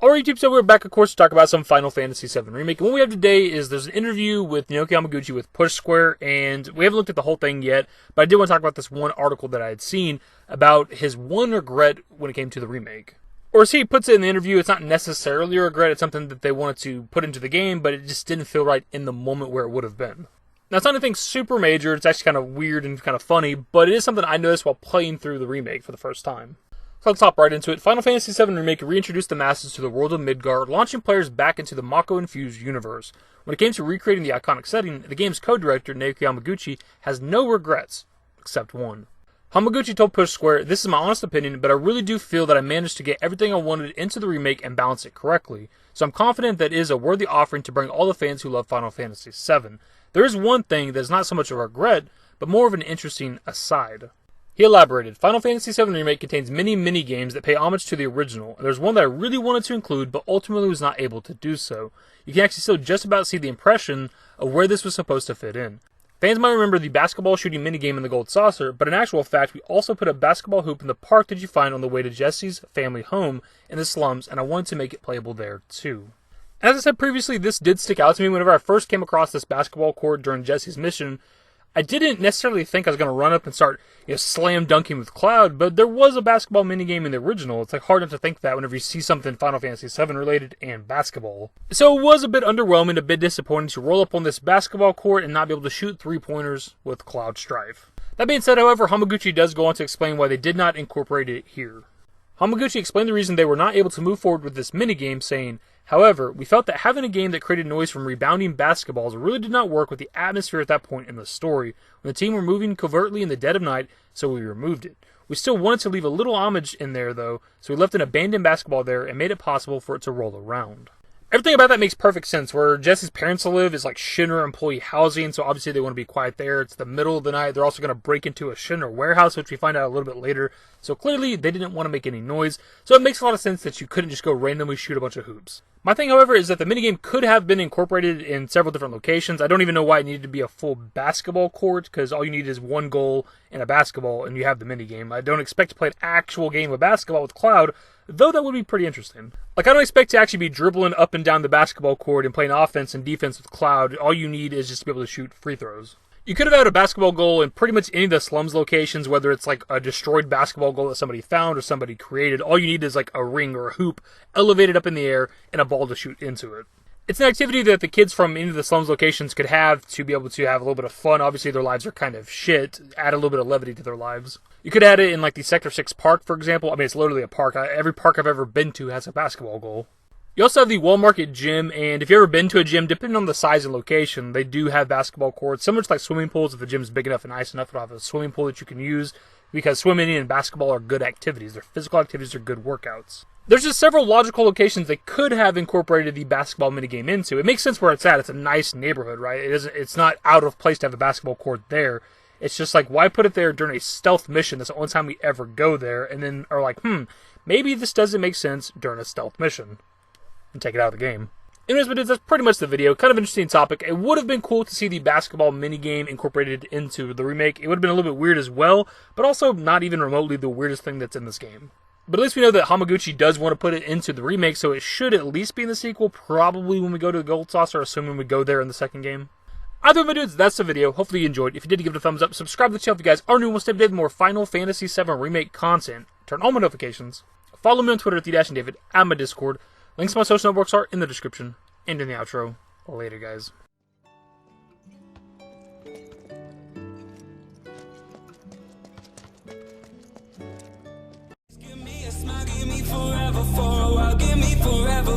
Alright YouTube, so we're back of course to talk about some Final Fantasy VII Remake. And what we have today is there's an interview with Naoki Hamaguchi with Push Square, and we haven't looked at the whole thing yet, but I did want to talk about this one article that I had seen about his one regret when it came to the remake. Or as he puts it in the interview, it's not necessarily a regret, it's something that they wanted to put into the game, but it just didn't feel right in the moment where it would have been. Now it's not anything super major, it's actually kind of weird and kind of funny, but it is something I noticed while playing through the remake for the first time. So let's hop right into it. Final Fantasy VII Remake reintroduced the masses to the world of Midgar, launching players back into the Mako-infused universe. When it came to recreating the iconic setting, the game's co-director, Naoki Hamaguchi, has no regrets, except one. Hamaguchi told Push Square, "This is my honest opinion, but I really do feel that I managed to get everything I wanted into the remake and balance it correctly. So I'm confident that it is a worthy offering to bring all the fans who love Final Fantasy VII. There is one thing that is not so much a regret, but more of an interesting aside." He elaborated, "Final Fantasy VII Remake contains many mini-games that pay homage to the original, and there's one that I really wanted to include, but ultimately was not able to do so. You can actually still just about see the impression of where this was supposed to fit in. Fans might remember the basketball shooting minigame in the Gold Saucer, but in actual fact, we also put a basketball hoop in the park that you find on the way to Jesse's family home in the slums, and I wanted to make it playable there too." As I said previously, this did stick out to me whenever I first came across this basketball court during Jesse's mission. I didn't necessarily think I was going to run up and start, slam dunking with Cloud, but there was a basketball minigame in the original. It's hard not to think that whenever you see something Final Fantasy VII related and basketball. So it was a bit underwhelming, a bit disappointing to roll up on this basketball court and not be able to shoot three-pointers with Cloud Strife. That being said, however, Hamaguchi does go on to explain why they did not incorporate it here. Hamaguchi explained the reason they were not able to move forward with this minigame, saying, "However, we felt that having a game that created noise from rebounding basketballs really did not work with the atmosphere at that point in the story, when the team were moving covertly in the dead of night, so we removed it. We still wanted to leave a little homage in there, though, so we left an abandoned basketball there and made it possible for it to roll around." Everything about that makes perfect sense. Where Jesse's parents live is like Shinra employee housing, so obviously they want to be quiet there. It's the middle of the night. They're also going to break into a Shinra warehouse, which we find out a little bit later. So clearly they didn't want to make any noise. So it makes a lot of sense that you couldn't just go randomly shoot a bunch of hoops. My thing, however, is that the minigame could have been incorporated in several different locations. I don't even know why it needed to be a full basketball court, because all you need is one goal and a basketball, and you have the minigame. I don't expect to play an actual game of basketball with Cloud, though that would be pretty interesting. I don't expect to actually be dribbling up and down the basketball court and playing offense and defense with Cloud. All you need is just to be able to shoot free throws. You could have had a basketball goal in pretty much any of the slums locations, whether it's like a destroyed basketball goal that somebody found or somebody created. All you need is like a ring or a hoop elevated up in the air and a ball to shoot into it. It's an activity that the kids from any of the slums locations could have to be able to have a little bit of fun. Obviously, their lives are kind of shit. Add a little bit of levity to their lives. You could add it in like the Sector 6 park, for example. I mean, it's literally a park. Every park I've ever been to has a basketball goal. You also have the Wall Market Gym, and if you've ever been to a gym, depending on the size and location, they do have basketball courts, similar to like swimming pools. If the gym's big enough and nice enough, it'll have a swimming pool that you can use, because swimming and basketball are good activities. They're physical activities, they're good workouts. There's just several logical locations they could have incorporated the basketball minigame into. It makes sense where it's at. It's a nice neighborhood, right? It's not out of place to have a basketball court there. It's just like, why put it there during a stealth mission? That's the only time we ever go there, and then are like, maybe this doesn't make sense during a stealth mission, and take it out of the game. Anyways, but that's pretty much the video. Kind of interesting topic. It would have been cool to see the basketball minigame incorporated into the remake. It would have been a little bit weird as well, but also not even remotely the weirdest thing that's in this game. But at least we know that Hamaguchi does want to put it into the remake, so it should at least be in the sequel, probably when we go to the Gold Saucer, assuming we go there in the second game. Either way, dudes, that's the video. Hopefully you enjoyed. If you did, give it a thumbs up. Subscribe to the channel if you guys are new and want to stay updated with more Final Fantasy VII Remake content. Turn on my notifications. Follow me on Twitter at @dashingdavid, at my Discord. Links to my social networks are in the description and in the outro. Later, guys. Give me a smile, give me forever for a while, give me forever.